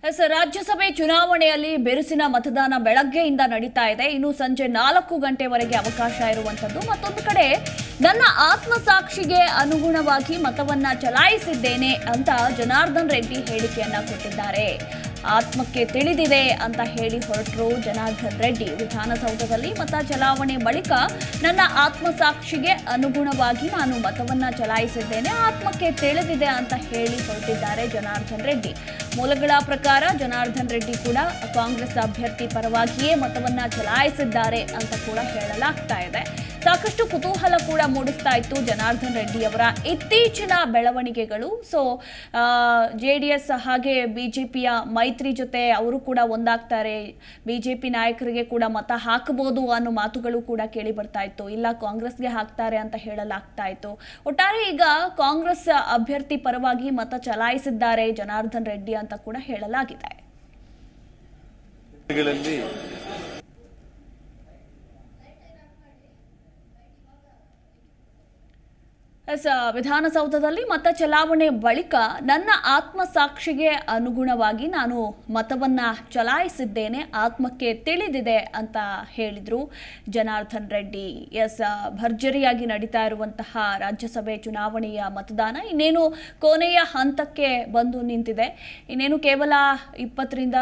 ರಾಜ್ಯಸಭೆ ಚುನಾವಣೆಯಲ್ಲಿ ಬಿರುಸಿನ ಮತದಾನ ಬೆಳಗ್ಗೆಯಿಂದ ನಡೀತಾ ಇದೆ. ಇನ್ನು ಸಂಜೆ 4 ಗಂಟೆವರೆಗೆ ಅವಕಾಶ ಇರುವಂತದ್ದು. ಮತ್ತೊಂದು ಕಡೆ ನನ್ನ ಆತ್ಮಸಾಕ್ಷಿಗೆ ಅನುಗುಣವಾಗಿ ಮತವನ್ನ ಚಲಾಯಿಸಿದ್ದೇನೆ ಅಂತ ಜನಾರ್ದನ್ ರೆಡ್ಡಿ ಹೇಳಿಕೆಯನ್ನ ಕೊಟ್ಟಿದ್ದಾರೆ. ಆತ್ಮಕ್ಕೆ ತಿಳಿದಿದೆ ಅಂತ ಹೇಳಿ ಹೊರಟರು ಜನಾರ್ದನ್ ರೆಡ್ಡಿ. ವಿಧಾನಸೌಧದಲ್ಲಿ ಮತ ಚಲಾವಣೆ ಬಳಿಕ ನನ್ನ ಆತ್ಮಸಾಕ್ಷಿಗೆ ಅನುಗುಣವಾಗಿ ನಾನು ಮತವನ್ನ ಚಲಾಯಿಸಿದ್ದೇನೆ, ಆತ್ಮಕ್ಕೆ ತಿಳಿದಿದೆ ಅಂತ ಹೇಳಿ ಹೊರಟಿದ್ದಾರೆ ಜನಾರ್ದನ್ ರೆಡ್ಡಿ. ಮೂಲಗಳ ಪ್ರಕಾರ ಜನಾರ್ದನ್ ರೆಡ್ಡಿ ಕೂಡ ಕಾಂಗ್ರೆಸ್ ಅಭ್ಯರ್ಥಿ ಪರವಾಗಿಯೇ ಮತವನ್ನ ಚಲಾಯಿಸಿದ್ದಾರೆ ಅಂತ ಕೂಡ ಹೇಳಲಾಗ್ತಾ ಇದೆ. ಸಾಕಷ್ಟು ಕುತೂಹಲ ಕೂಡ ಮೂಡಿಸ್ತಾ ಇತ್ತು ಜನಾರ್ದನ್ ರೆಡ್ಡಿ ಅವರ ಇತ್ತೀಚಿನ ಬೆಳವಣಿಗೆಗಳು. ಜೆಡಿಎಸ್ ಹಾಗೆ ಬಿಜೆಪಿಯ ಮೈತ್ರಿ ಜೊತೆ ಅವರು ಕೂಡ ಒಂದಾಗ್ತಾರೆ, ಬಿಜೆಪಿ ನಾಯಕರಿಗೆ ಕೂಡ ಮತ ಹಾಕಬಹುದು ಅನ್ನೋ ಮಾತುಗಳು ಕೂಡ ಕೇಳಿ ಬರ್ತಾ ಇತ್ತು. ಇಲ್ಲ ಕಾಂಗ್ರೆಸ್ಗೆ ಹಾಕ್ತಾರೆ ಅಂತ ಹೇಳಲಾಗ್ತಾ ಇತ್ತು. ಒಟ್ಟಾರೆ ಈಗ ಕಾಂಗ್ರೆಸ್ ಅಭ್ಯರ್ಥಿ ಪರವಾಗಿ ಮತ ಚಲಾಯಿಸಿದ್ದಾರೆ ಜನಾರ್ದನ್ ರೆಡ್ಡಿ ಅಂತ ಕೂಡ ಹೇಳಲಾಗಿದೆ. ವಿಧಾನಸೌಧದಲ್ಲಿ ಮತ ಚಲಾವಣೆ ಬಳಿಕ ನನ್ನ ಆತ್ಮಸಾಕ್ಷಿಗೆ ಅನುಗುಣವಾಗಿ ನಾನು ಮತವನ್ನ ಚಲಾಯಿಸಿದ್ದೇನೆ, ಆತ್ಮಕ್ಕೆ ತಿಳಿದಿದೆ ಅಂತ ಹೇಳಿದ್ರು ಜನಾರ್ದನ್ ರೆಡ್ಡಿ. ಭರ್ಜರಿಯಾಗಿ ನಡೀತಾ ಇರುವಂತಹ ರಾಜ್ಯಸಭೆ ಚುನಾವಣೆಯ ಮತದಾನ ಇನ್ನೇನು ಕೊನೆಯ ಹಂತಕ್ಕೆ ಬಂದು ನಿಂತಿದೆ. ಇನ್ನೇನು ಕೇವಲ 20ರಿಂದ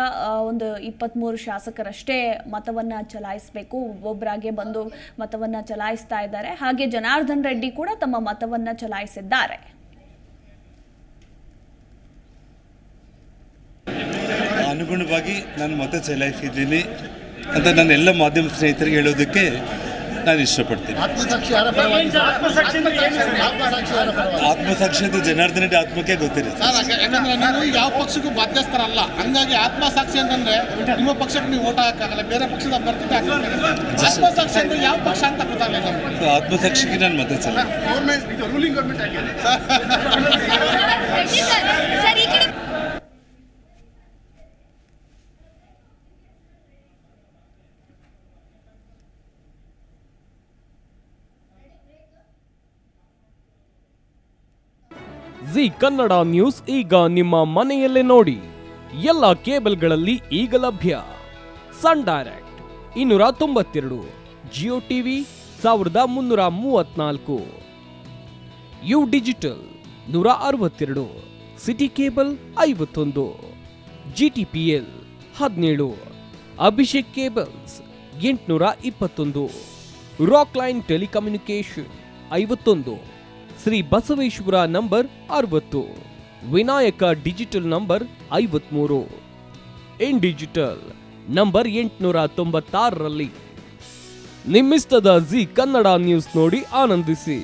23 ಶಾಸಕರಷ್ಟೇ ಮತವನ್ನ ಚಲಾಯಿಸಬೇಕು. ಒಬ್ಬೊಬ್ಬರಾಗೆ ಬಂದು ಮತವನ್ನ ಚಲಾಯಿಸ್ತಾ ಇದ್ದಾರೆ. ಹಾಗೆ ಜನಾರ್ದನ್ ರೆಡ್ಡಿ ಕೂಡ ತಮ್ಮ ಮತವನ್ನ ಚಲಾಯಿಸಿದ್ದಾರೆ. ಅನುಗುಣವಾಗಿ ನಾನು ಮತ ಚಲಾಯಿಸಿದ್ದೀನಿ ಅಂತ ನನ್ನ ಎಲ್ಲ ಮಾಧ್ಯಮ ಸ್ನೇಹಿತರಿಗೆ ಹೇಳೋದಕ್ಕೆ ನಾನು ಇಷ್ಟಪಡ್ತೀನಿ. ಆತ್ಮಸಾಕ್ಷಿ ಅಂತ ಜನಾರ್ದನ್ ರೆಡ್ಡಿ ಆತ್ಮಕ್ಕೆ ಗೊತ್ತಿರುತ್ತೆ. ಯಾಕಂದ್ರೆ ನೀವು ಯಾವ ಪಕ್ಷಕ್ಕೂ ಬಾಧ್ಯಸ್ಥರಲ್ಲ, ಹಂಗಾಗಿ ಆತ್ಮಸಾಕ್ಷಿ ಅಂತಂದ್ರೆ ನಿಮ್ಮ ಪಕ್ಷಕ್ಕೆ ನೀವು ಓಟ್ ಹಾಕಲ್ಲ, ಬೇರೆ ಪಕ್ಷದ ಅಭ್ಯರ್ಥಿ ಆತ್ಮಸಾಕ್ಷಿ ಅಂದ್ರೆ ಯಾವ ಪಕ್ಷ ಅಂತ ಗೊತ್ತಾಗಲ್ಲ. ಆತ್ಮಸಾಕ್ಷಿಗೆ ನಾನು ಮತ ಚಲಾಯಿಸ್ತೀನಿ. ಜಿ ಕನ್ನಡ ನ್ಯೂಸ್ ಈಗ ನಿಮ್ಮ ಮನೆಯಲ್ಲೇ ನೋಡಿ. ಎಲ್ಲ ಕೇಬಲ್ಗಳಲ್ಲಿ ಈಗ ಲಭ್ಯ. Sun Direct 292, Jio TV 1334, U digital 162, city cable 51, GTPL 17, Abhishek cables 821, Rockline telecommunication 51, Shri Basaveshwara number 60, Vinayaka digital number 53, in digital number 896ರಲ್ಲಿ. ನಿಮ್ಮಿಸ್ತದ ಜಿ ಕನ್ನಡ ನ್ಯೂಸ್ ನೋಡಿ ಆನಂದಿಸಿ.